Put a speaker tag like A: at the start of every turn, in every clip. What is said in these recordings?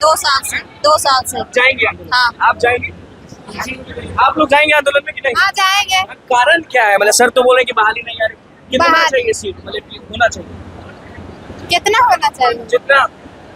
A: 2 साल से 2 साल से।
B: जाएंगे आंदोलन?
A: हाँ।
B: आप जाएंगे? आप लोग जाएंगे आंदोलन में कि नहीं?
A: हाँ जाएंगे।
B: कारण क्या है? मतलब सर तो बोले कि बहाली नहीं आ रही, कितना
A: बहाली-
B: चाहिए सीट? मतलब होना चाहिए
A: कितना होना चाहिए?
B: जितना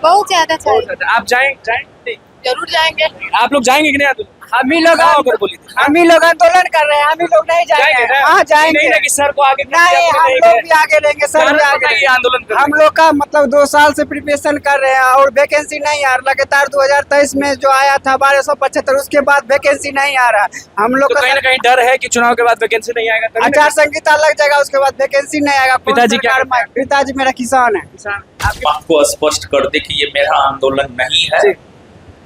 A: बहुत ज्यादा
B: बहुत
A: चाहिए।
B: ज्यादा। आप जाएंगे?
A: जरूर जाएंगे।
B: आप लोग जाएंगे कि नहीं आंदोलन?
C: हम ही लोग
B: होकर बोली थी।
C: हम ही लोग आंदोलन कर रहे हैं, हम ही लोग नहीं जाएंगे।
B: ना?
C: हाँ जाएंगे।
B: नहीं ना कि सर को आगे
C: नहीं, हम लोग भी आगे लेंगे, सर भी आगे लेंगे।
B: आंदोलन कर
C: हम लोग का मतलब 2 साल से प्रिपरेशन कर रहे हैं और वैकेंसी नहीं आ रहा। लगातार 2023 में जो आया था 1275, उसके बाद वैकेंसी नहीं आ रहा। हम लोग
B: तो
C: का
B: कहीं ना कहीं डर है कि चुनाव के बाद वैकेंसी नहीं आएगा तभी ना
C: आचार संहिता लग जाएगा, उसके बाद वैकेंसी नहीं आएगा। कौन
B: पिताजी क्या
C: सरकार
B: करते हैं?
C: में- पिताजी मेरा किसान है।
B: किसान
D: आपको स्पष्ट कर दे कि ये मेरा आंदोलन नहीं है,
B: जी।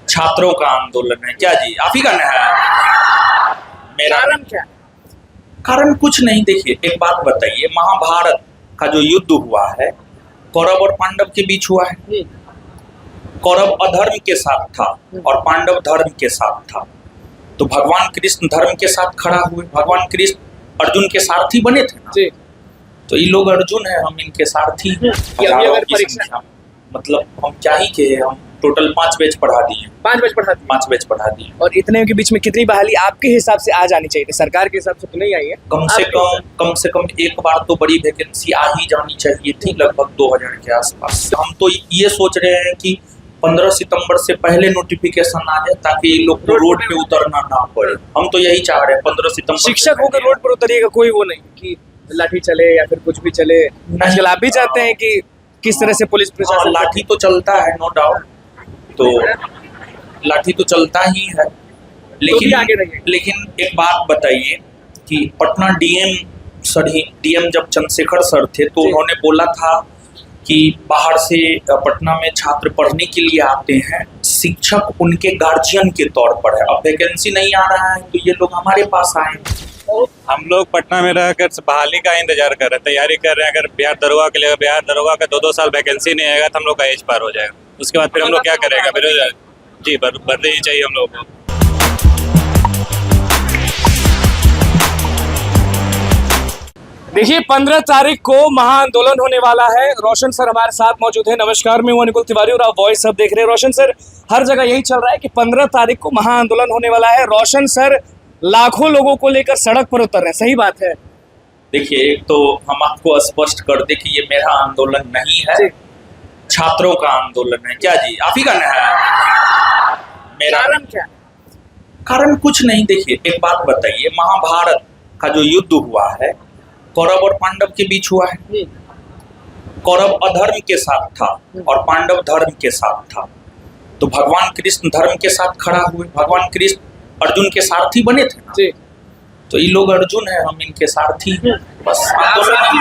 D: छात्रों का आंदोलन है। क्या जी, आप ही का ना है? मेरा
B: कारण क्या?
D: कारण कुछ नहीं। देखिए, एक बात बताइए, महाभारत का जो युद्ध हुआ है कौरव और पांडव के बीच हुआ है। कौरव अधर्म के साथ था और पांडव धर्म के साथ था। तो भगवान कृष्ण धर्म के साथ खड़ा हुए, भगवान कृष्ण अर्जुन के सारथी बने थे ना।
B: जी।
D: तो ये लोग अर्जुन है, हम इनके सारथी।
B: ये अभी
D: हजारों
B: अगर
D: की
B: परीक्षा-
D: संख्या में। मतलब हम क्या ही कहे, हम टोटल 5 बैच पढ़ा दिए।
B: 5 बजे पढ़ाती
D: 5 बैच पढ़ा दिए।
B: और इतने के बीच में कितनी बहाली आपके हिसाब से आ जानी चाहिए थी? सरकार के हिसाब से तो नहीं आई है।
D: कम से कम एक बार तो बड़ी वैकेंसी आ ही जानी चाहिए थी, लगभग 2000 के आसपास। हम तो ये सोच रहे हैं कि 15 सितंबर से पहले नोटिफिकेशन आ जाए ताकि ये लोग को रोड पे उतरना ना पड़े। हम तो यही चाह रहे हैं 15 सितंबर से
B: शिक्षक होकर
D: पहले।
B: रोड पर उतरिएगा, कोई वो नहीं कि लाठी चले या फिर कुछ भी चले। आजकल आप भी चाहते हैं कि किस तरह से पुलिस
D: हाँ,
B: प्रशासन
D: लाठी तो चलता है, नो डाउट। तो लाठी तो चलता ही है,
B: तो भी आगे रहिए।
D: लेकिन एक बात बताइए कि पटना डीएम जब चंद्रशेखर सर थे तो
B: जी।
D: उन्होंने बोला था कि बाहर से पटना में छात्र पढ़ने के लिए आते हैं, शिक्षक उनके गार्जियन के तौर पर है। अब वैकेंसी नहीं आ रहा है तो ये लोग हमारे पास आए।
E: हम लोग पटना में रहकर बहाली का इंतजार कर रहे हैं, तैयारी कर रहे हैं। अगर बिहार दरोगा के लिए बिहार दरोगा का 2-2 साल वैकेंसी नहीं आएगा तो हम लोग का एज पार हो जाएगा। उसके बाद फिर हम लोग क्या करेगा? फिर जी भर्ती ही चाहिए हम लोग को।
B: देखिए 15 तारीख को महाआंदोलन होने वाला है। रोशन सर हमारे साथ मौजूद है। नमस्कार, मैं हूं अनिकुल तिवारी और आप वॉइस सब देख रहे हैं। रोशन सर, हर जगह यही चल रहा है कि 15 तारीख को महाआंदोलन होने वाला है। रोशन सर लाखों लोगों को लेकर सड़क पर उतर रहे हैं, सही बात है?
D: देखिए, एक तो हम आपको स्पष्ट कर दे कि ये मेरा आंदोलन नहीं है, छात्रों का आंदोलन है। क्या जी, आप ही का ना है? मेरा
B: कारण क्या?
D: कारण कुछ नहीं। देखिए, एक बात बताइए, महाभारत का जो युद्ध हुआ है कौरव और पांडव के बीच हुआ है। कौरव अधर्म के साथ था और पांडव धर्म के साथ था। तो भगवान कृष्ण धर्म के साथ खड़ा हुए, भगवान कृष्ण अर्जुन के सारथी बने थे ना।
B: जी।
D: तो ये लोग अर्जुन है, हम इनके सारथी हैं। बस आंदोलन ही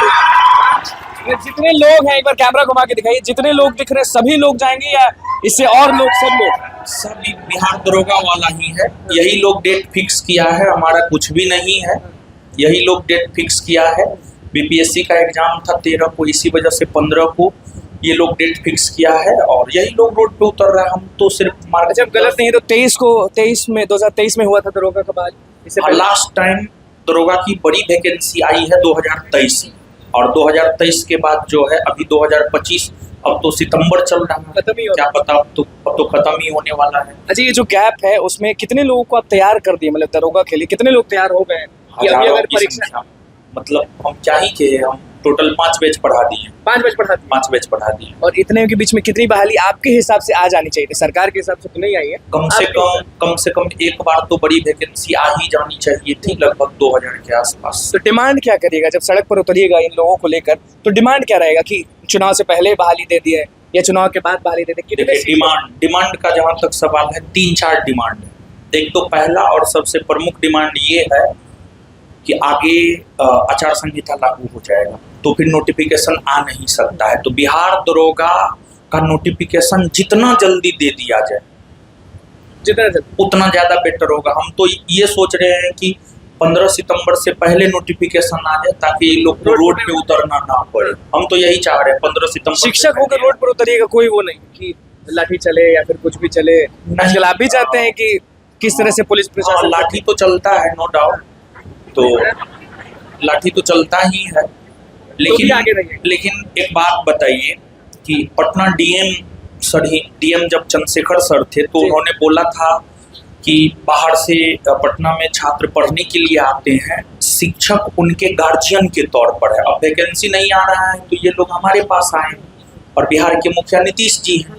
B: ये जितने लोग हैं, एक बार कैमरा घुमा के दिखाइए, जितने लोग दिख रहे हैं सभी लोग जाएंगे या इससे और लोग? सब लोग,
D: सब बिहार दरोगा वाला ही है। यही लोग डेट फिक्स किया है, हमारा कुछ भी नहीं है। यही लोग डेट फिक्स किया है। बीपीएससी का एग्जाम था 13 को, इसी वजह से 15 को ये लोग डेट फिक्स किया है और यही लोग रोड पे उतर रहे हैं। हम तो सिर्फ
B: जब गलत नहीं तो 2023 में हुआ था दरोगा का बाद। इससे पहले
D: लास्ट टाइम दरोगा की बड़ी वैकेंसी आई है 2023 में, और 2023 के बाद जो है अभी 2025, अब तो सितंबर चल रहा है,
B: खत्म ही हो
D: क्या पता, अब तो खत्म ही होने वाला है।
B: अच्छा, ये जो गैप है उसमें कितने लोगों को आप तैयार कर दिए? मतलब दरोगा के लिए कितने लोग तैयार हो गए हैं? कि अभी
D: हजारों
B: अगर
D: की
B: परीक्षा
D: संख्या में। मतलब हम क्या ही कहे, हम टोटल 5 बैच पढ़ा दिए।
B: 5 बजे पढ़ाती
D: 5 बैच पढ़ा दिए।
B: और इतने के बीच में कितनी बहाली आपके हिसाब से आ जानी चाहिए थी? सरकार के हिसाब से तो नहीं आई है।
D: कम से कम एक बार तो बड़ी वैकेंसी आ ही जानी चाहिए थी, लगभग 2000 के आसपास।
B: तो डिमांड क्या करिएगा जब सड़क पर उतरिएगा इन लोगों को लेकर? तो डिमांड क्या रहेगा कि चुनाव से पहले बहाली दे दी है या चुनाव के बाद बहाली दे दी? कितने
D: देखिए, डिमांड का जहाँ तक सवाल है, 3-4 डिमांड है। एक तो पहला और सबसे प्रमुख डिमांड ये है कि आगे आचार संहिता लागू हो जाएगा तो फिर नोटिफिकेशन आ नहीं सकता है। तो बिहार दरोगा का नोटिफिकेशन जितना जल्दी दे दिया जाए
B: जितना जल्दी
D: उतना ज़्यादा बेटर होगा। हम तो ये सोच रहे हैं कि 15 सितंबर से पहले नोटिफिकेशन आ जाए ताकि ये लोग को रोड पे उतरना ना पड़े। हम तो यही चाह रहे हैं 15 सितंबर से
B: शिक्षक होकर
D: पहले।
B: रोड पर उतरिएगा, कोई वो नहीं कि लाठी चले या फिर कुछ भी चले। आजकल आप भी चाहते हैं कि किस तरह से पुलिस
D: हाँ,
B: प्रशासन
D: लाठी तो चलता है, नो डाउट। तो लाठी तो चलता ही है,
B: तो भी आगे रहिए।
D: लेकिन एक बात बताइए कि पटना सर ही डीएम जब चंद्रशेखर सर थे तो उन्होंने बोला था कि बाहर से पटना में छात्र पढ़ने के लिए आते हैं, शिक्षक उनके गार्जियन के तौर पर है। अब वैकेंसी नहीं आ रहा है तो ये लोग हमारे पास आए और बिहार के मुखिया नीतीश जी हैं,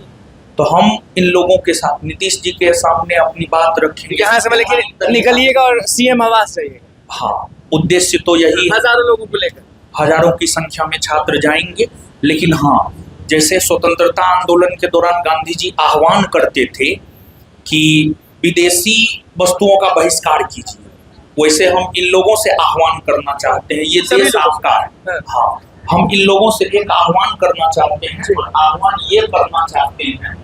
D: तो हम इन लोगों के साथ नीतीश जी के सामने अपनी बात रखेंगे।
B: यहाँ से मतलब निकलिएगा और सीएम आवास चाहिए।
D: हाँ, उद्देश्य तो यही है,
B: हजारों लोगों को लेकर
D: हजारों की संख्या में छात्र जाएंगे। लेकिन हाँ, जैसे स्वतंत्रता आंदोलन के दौरान गांधी जी आह्वान करते थे कि विदेशी वस्तुओं का बहिष्कार कीजिए, वैसे हम इन लोगों से आह्वान करना चाहते हैं। ये देश आपका है। हाँ, हम इन लोगों से एक आह्वान करना चाहते हैं और आह्वान ये करना चाहते हैं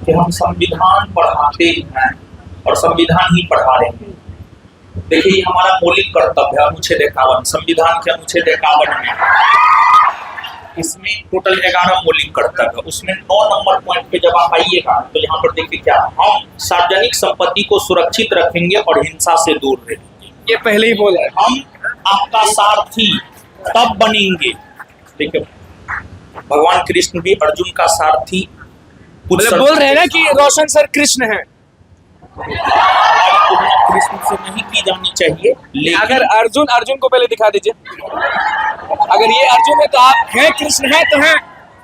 D: कि हम संविधान पढ़ाते हैं और संविधान ही पढ़ा रहे हैं। देखिए, ये हमारा मौलिक कर्तव्य है। अनुच्छेद 51 संविधान के अनुच्छेद 51 में, इसमें टोटल 11 मौलिक कर्तव्य, उसमें 9 नंबर पॉइंट पे जब आप आइएगा तो यहाँ पर देखिए क्या, हम सार्वजनिक संपत्ति को सुरक्षित रखेंगे और हिंसा से दूर रहेंगे।
B: ये पहले ही बोला है।
D: हम आपका सारथी तब बनेंगे, देखिए भगवान कृष्ण भी अर्जुन का सारथी
B: मतलब बोल रहे हैं ना कि रोशन सर कृष्ण हैं।
D: कृष्ण से नहीं की जानी चाहिए, लेकिन
B: अगर अर्जुन को पहले दिखा दीजिए। अगर ये अर्जुन है तो आप हैं, कृष्ण है तो हैं।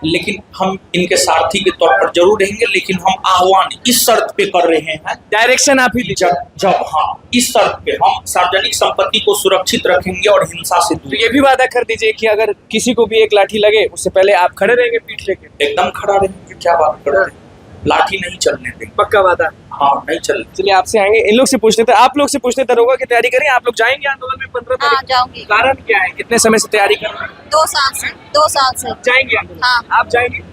D: लेकिन हम इनके सारथी के तौर पर जरूर रहेंगे। लेकिन हम आह्वान इस शर्त पे कर रहे हैं,
B: डायरेक्शन आप ही दीजिए।
D: जब हाँ, इस शर्त पे हम सार्वजनिक संपत्ति को सुरक्षित रखेंगे और हिंसा से दूर।
B: तो ये भी वादा कर दीजिए कि अगर किसी को भी एक लाठी लगे उससे पहले आप खड़े रहेंगे पीठ लेके।
D: एकदम खड़ा रहेंगे। क्या बात करते हैं, लाठी नहीं चलने देंगे।
B: पक्का वादा।
D: हाँ, नहीं चलने।
B: चलिए आपसे आएंगे, इन लोग से पूछते थे, आप लोग से पूछते थे, दरोगा की तैयारी करें। आप लोग जाएंगे आंदोलन में 15
A: हाँ
B: तारीख?
A: जाऊंगी।
B: कारण क्या है, कितने समय से तैयारी कर रहे हैं?
A: 2 साल से 2 साल से।
B: जाएंगे आंदोलन?
A: हाँ।
B: आप जाएंगे?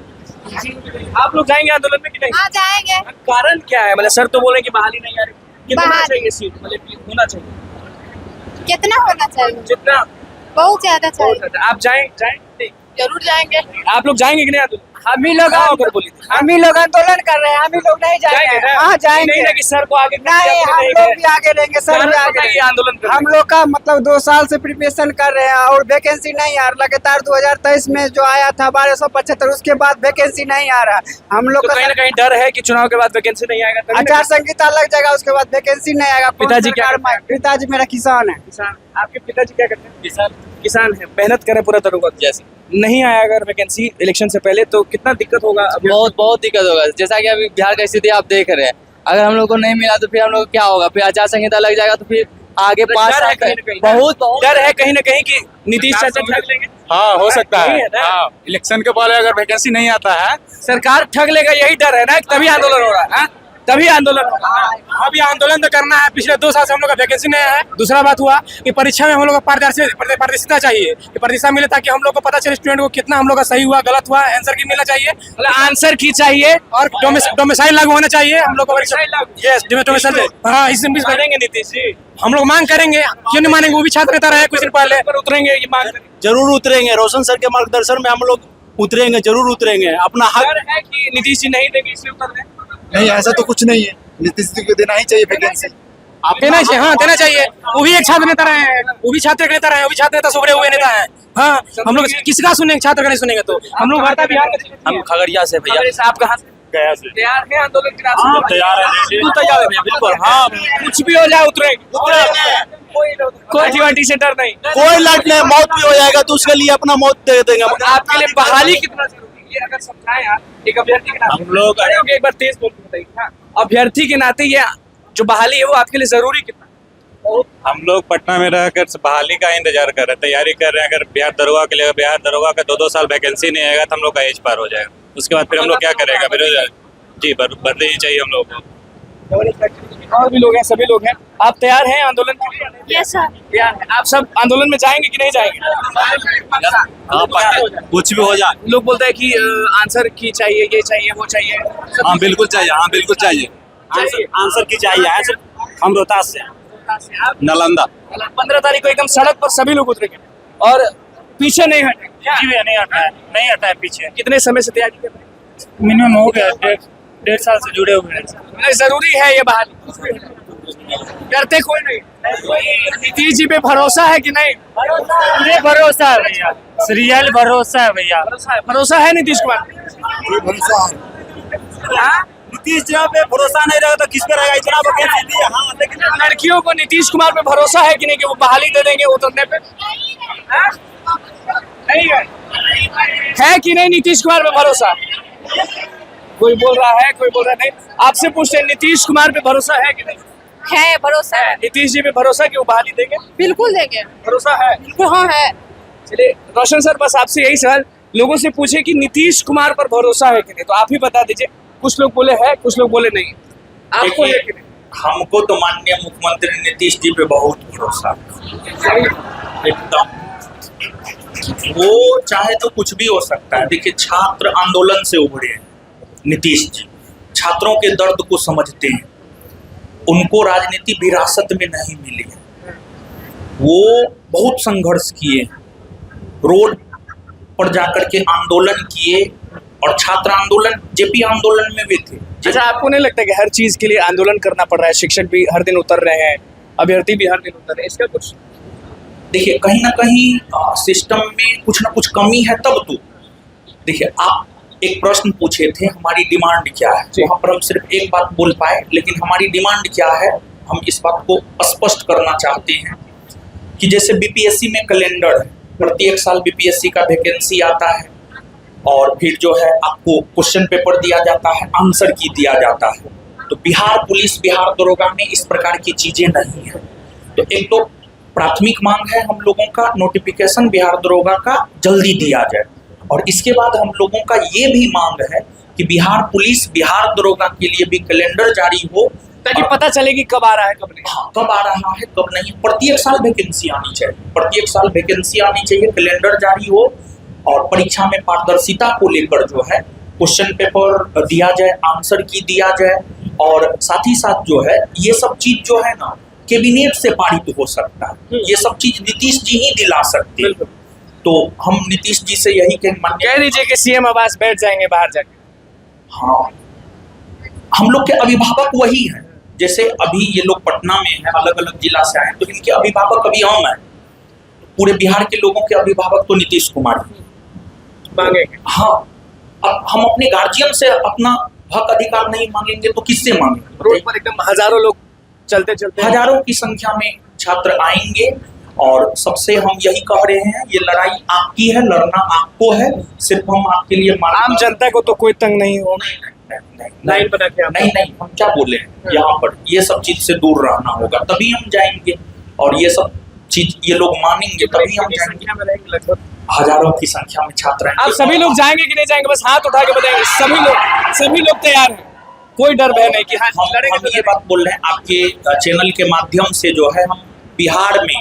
B: आप लोग जाएंगे आंदोलन में कि नहीं?
A: हाँ जाएंगे।
B: कारण क्या है? मतलब सर तो बोले कि बहाली नहीं आ रही, कितना
A: बहाली।
B: चाहिए सीट, मतलब होना चाहिए
A: कितना होना चाहिए?
B: जितना
A: बहुत ज्यादा चाहिए।
B: आप जाएंगे?
A: जरूर जाएंगे।
B: आप लोग जाएंगे कि नहीं आंदोलन?
C: हम ही लोग
B: बोली थी।
C: हम ही लोग आंदोलन कर रहे हैं, हम ही लोग नहीं जाएंगे। हाँ जाएंगे।
B: नहीं ना कि सर को आगे
C: नहीं, हम लोग भी आगे लेंगे, सर भी आगे लेंगे।
B: आंदोलन कर
C: हम लोग का मतलब 2 साल से प्रिपरेशन कर रहे हैं और वैकेंसी नहीं आ रहा। लगातार 2023 में जो आया था 1275, उसके बाद वैकेंसी नहीं आ रहा। हम लोग
B: तो कहीं ना कहीं डर है कि चुनाव के बाद वैकेंसी नहीं आएगा, तभी ना
C: आचार संहिता लग जाएगा, उसके बाद वैकेंसी नहीं आएगा।
B: पिताजी क्या करते हैं?
C: पिताजी मेरा किसान है।
B: किसान। आपके पिताजी क्या करते हैं? किसान है, मेहनत करें पूरा दरोगा जैसे। नहीं आया अगर वैकेंसी इलेक्शन से पहले तो कितना दिक्कत होगा?
F: बहुत दिक्कत होगा। जैसा कि अभी बिहार की स्थिति आप देख रहे हैं, अगर हम लोग को नहीं मिला तो फिर हम लोग क्या होगा? फिर आचार संहिता लग जाएगा तो फिर आगे 5 साल बहुत
B: डर है कहीं ना कहीं कि नीतीश चाचा ठग लेंगे।
G: हाँ, हो सकता
B: नहीं
G: है।
B: है ना?
G: हाँ, इलेक्शन के पहले अगर वैकेंसी नहीं आता है,
B: सरकार ठग लेगा, यही डर है ना, तभी आंदोलन हो रहा है। हाँ? तभी आंदोलन हो रहा है।
G: अभी आंदोलन तो करना है। पिछले 2 साल से हम लोग का वैकेंसी नहीं आया है। दूसरा बात हुआ कि परीक्षा में हम लोग को पारदर्शिता चाहिए, कि पारदर्शिता मिले ताकि हम लोग को पता चले स्टूडेंट को कितना हम लोग का सही हुआ, गलत हुआ, आंसर की मिलना चाहिए।
B: मतलब आंसर की चाहिए
G: और डोमिसाइल लागू होना चाहिए हम लोग को परीक्षा। Yes, domicile. हाँ, इस
B: करेंगे नीतीश जी।
G: हम लोग मांग करेंगे, क्यों नहीं मानेंगे? वो भी छात्र नेता रहे कुछ दिन पहले।
B: पर उतरेंगे ये मांग करेंगे।
H: जरूर उतरेंगे। रोशन सर के मार्गदर्शन में हम लोग उतरेंगे, जरूर उतरेंगे। अपना हक
B: डर है कि नीतीश जी नहीं देंगे इसलिए उतर रहे हैं।
H: नहीं, ऐसा तो कुछ नहीं है। नीतीश जी को देना ही चाहिए वैकेंसी।
G: देना चाहिए। हाँ, देना चाहिए। वो भी एक छात्र नेता रहे हैं, वो भी छात्र नेता रहे हैं, वो भी छात्र नेता से उभरे हुए नेता है। हाँ, हम लोग किसका सुनेंगे? छात्र का नहीं सुनेंगे तो हम लोग भरता बिहार का।
H: हम खगड़िया से भैया।
B: आप कहाँ से?
H: गया से।
B: तैयार है आंदोलन के
H: हाँ,
B: रास्ते?
H: तैयार है, बिल्कुल तैयार है भैया, बिल्कुल। हाँ,
B: कुछ भी हो जाए उतरेंगे। कोई जीवाटी से डर नहीं।
H: कोई लट नहीं, मौत भी हो जाएगा तो उसके लिए अपना मौत दे देंगे।
B: आपके लिए बहाली कितना जरूरी है, ये अगर समझाएं आप एक अभ्यर्थी के नाते।
H: हम लोग
B: एक बार तेज बोल के बताइए। हाँ, अभ्यर्थी के नाते ये जो बहाली है वो आपके लिए जरूरी कितना?
E: हम लोग पटना में रहकर बहाली का इंतजार कर रहे हैं, तैयारी कर रहे हैं। अगर बिहार दरोगा के लिए, बिहार दरोगा का 2-2 साल वैकेंसी नहीं आएगा तो हम लोग का एज पार हो जाएगा। उसके बाद फिर हम लोग क्या करेगा? फिर जी बदलनी ही चाहिए हम लोग को।
B: और भी लोग हैं, सभी लोग हैं। आप तैयार हैं आंदोलन के लिए?
A: Yes sir.
B: तैयार हैं। आप सब आंदोलन में जाएंगे कि नहीं जाएंगे?
H: हाँ, कुछ भी हो जाए।
B: लोग बोलते हैं कि आंसर की चाहिए, ये चाहिए, वो चाहिए।
H: हाँ, बिल्कुल चाहिए। हाँ, बिल्कुल चाहिए। आंसर की चाहिए। आंसर हम रोहतास से, नालंदा।
B: 15 तारीख को एकदम सड़क पर सभी लोग उतरेंगे और पीछे नहीं हटेंगे।
G: जी भैया, नहीं हटा है, नहीं हटा है पीछे।
B: कितने समय से तैयारी कर रहे हैं?
G: मिनिमम हो गया 1.5 साल से जुड़े हुए हैं।
B: मतलब जरूरी है ये बहाली? डरते कोई नहीं? नीतीश जी पे भरोसा है कि नहीं?
G: मुझे भरोसा है भैया, रियल भरोसा है भैया।
B: भरोसा है नीतीश कुमार?
H: नीतीश जी पे भरोसा नहीं रहेगा तो किस पे रहेगा? इतना वैकेंसी दिए, हाँ, लेकिन
B: लड़कियों को नीतीश कुमार पे भरोसा है कि नहीं कि वो बहाली दे देंगे उतरने पे? हाँ? नहीं है कि नहीं नीतीश कुमार पे भरोसा? कोई बोल रहा है, कोई बोल रहा नहीं। आपसे पूछते हैं, नीतीश कुमार पे भरोसा है कि नहीं?
A: है भरोसा है,
B: नीतीश जी पे भरोसा कि वो बहाली देंगे?
A: बिल्कुल देंगे,
B: भरोसा है।
A: बिल्कुल हाँ है।
B: चलिए रोशन सर, बस आपसे यही सवाल, लोगों से पूछे कि नीतीश कुमार पर भरोसा है कि नहीं, तो आप ही बता दीजिए। कुछ लोग बोले है, कुछ लोग बोले नहीं। आपको है कि नहीं?
D: हमको तो माननीय मुख्यमंत्री नीतीश जी पे बहुत भरोसा है, एकदम। वो चाहे तो कुछ भी हो सकता है। देखिए, छात्र आंदोलन से उभरे हैं नीतीश जी, छात्रों के दर्द को समझते हैं, उनको राजनीति विरासत में नहीं मिली है, वो बहुत संघर्ष किए, रोड पर जाकर के आंदोलन किए, और छात्र आंदोलन जेपी आंदोलन में भी थे।
B: अच्छा, आपको नहीं लगता कि हर चीज के लिए आंदोलन करना पड़ रहा है? शिक्षक भी हर दिन उतर रहे हैं, अभ्यर्थी भी हर दिन उतर रहे हैं, इसका कुछ?
D: देखिए, कहीं ना कहीं सिस्टम में कुछ ना कुछ कमी है, तब तो देखिए, आप एक प्रश्न पूछे थे, हमारी डिमांड क्या है, वहाँ पर हम सिर्फ एक बात बोल पाए, लेकिन हमारी डिमांड क्या है हम इस बात को स्पष्ट करना चाहते हैं कि जैसे बीपीएससी में कैलेंडर है, प्रत्येक साल बीपीएससी का वैकेंसी आता है, और फिर जो है आपको क्वेश्चन पेपर दिया जाता है, आंसर की दिया जाता है। तो बिहार पुलिस, बिहार दरोगा में इस प्रकार की चीजें नहीं है। तो एक तो प्राथमिक मांग है हम लोगों का, नोटिफिकेशन बिहार दरोगा का जल्दी दिया जाए, और इसके बाद हम लोगों का ये भी मांग है कि बिहार पुलिस, बिहार दरोगा के लिए भी कैलेंडर जारी हो,
B: ताकि पता चले कि कब आ रहा है, कब नहीं।
D: हाँ, कब आ रहा है, कब नहीं। प्रत्येक साल वैकेंसी आनी चाहिए, प्रत्येक साल वैकेंसी आनी चाहिए, कैलेंडर जारी हो, और परीक्षा में पारदर्शिता को लेकर जो है क्वेश्चन पेपर दिया जाए, आंसर की दिया जाए, और साथ ही साथ जो है ये सब चीज जो है ना कैबिनेट से पारित हो सकता है, ये सब चीज नीतीश जी ही दिला सकते हैं। तो हम नीतीश जी से यही
B: कह दीजिए कि सीएम आवास बैठ जाएंगे बाहर जाके।
D: हाँ, हम लोग के अभिभावक वही हैं। जैसे अभी ये लोग पटना में हैं, अलग अलग जिला से आए, तो इनके अभिभावक अभी हम हैं। पूरे बिहार के लोगों के अभिभावक तो नीतीश कुमार
B: मांगेंगे।
D: हाँ, अब हम अपने गार्जियन से अपना हक अधिकार नहीं मांगेंगे तो किससे मांगेंगे?
B: रोड पर एकदम हजारों लोग चलते चलते,
D: हजारों की संख्या में छात्र आएंगे, और सबसे हम यही कह रहे हैं, ये लड़ाई आपकी है, लड़ना आपको है, सिर्फ हम आपके लिए
B: आम जनता को तो कोई तंग नहीं हो।
D: नहीं बना के नहीं, हम क्या बोले हैं यहाँ पर, ये सब चीज से दूर रहना होगा, तभी हम जाएंगे, और ये सब चीज ये लोग मानेंगे तभी हम जाएंगे।
B: लगभग
D: हजारों की संख्या में छात्र हैं।
B: आप सभी लोग जाएंगे कि नहीं जाएंगे? बस हाथ उठा के बताएंगे। सभी लोग तैयार हैं, कोई डर भय नहीं कि हाँ
D: हम ये बात बोल रहे हैं आपके चैनल के माध्यम से, जो है हम बिहार में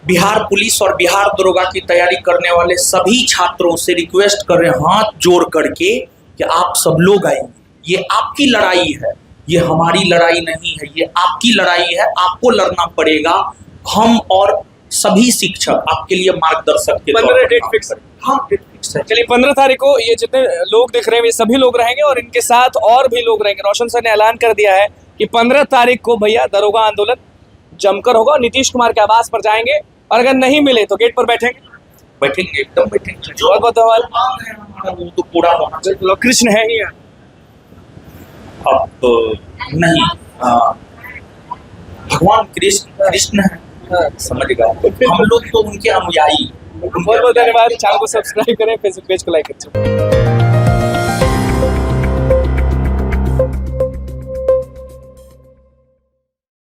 D: बिहार पुलिस और बिहार दरोगा की तैयारी करने वाले सभी छात्रों से रिक्वेस्ट कर रहे हैं, हाथ जोड़ करके, कि आप सब लोग आएंगे। ये आपकी लड़ाई है, ये हमारी लड़ाई नहीं है, ये आपकी लड़ाई है, आपको लड़ना पड़ेगा। हम और सभी शिक्षक आपके लिए मार्गदर्शक के
B: 15 डेट फिक्स है।
D: हाँ, डेट फिक्स है।
B: चलिए 15 तारीख को ये जितने लोग दिख रहे हैं ये सभी लोग रहेंगे, और इनके साथ और भी लोग रहेंगे। रोशन सर ने ऐलान कर दिया है कि 15 तारीख को भैया दरोगा आंदोलन जमकर होगा, नीतीश कुमार के आवास पर जाएंगे, और अगर नहीं मिले तो गेट पर बैठेंगे।
D: एकदम बैठेंगे।
B: जो बहुत
D: मांग है हमारा वो तो पूरा होना चाहिए।
B: कृष्ण है ही है।
D: अब नहीं, भगवान कृष्ण है, समझ गए। हम लोग तो उनके अनुयायी।
B: बहुत बहुत धन्यवाद। चैनल को सब्सक्राइब करें, फेसबुक पेज को लाइक करें।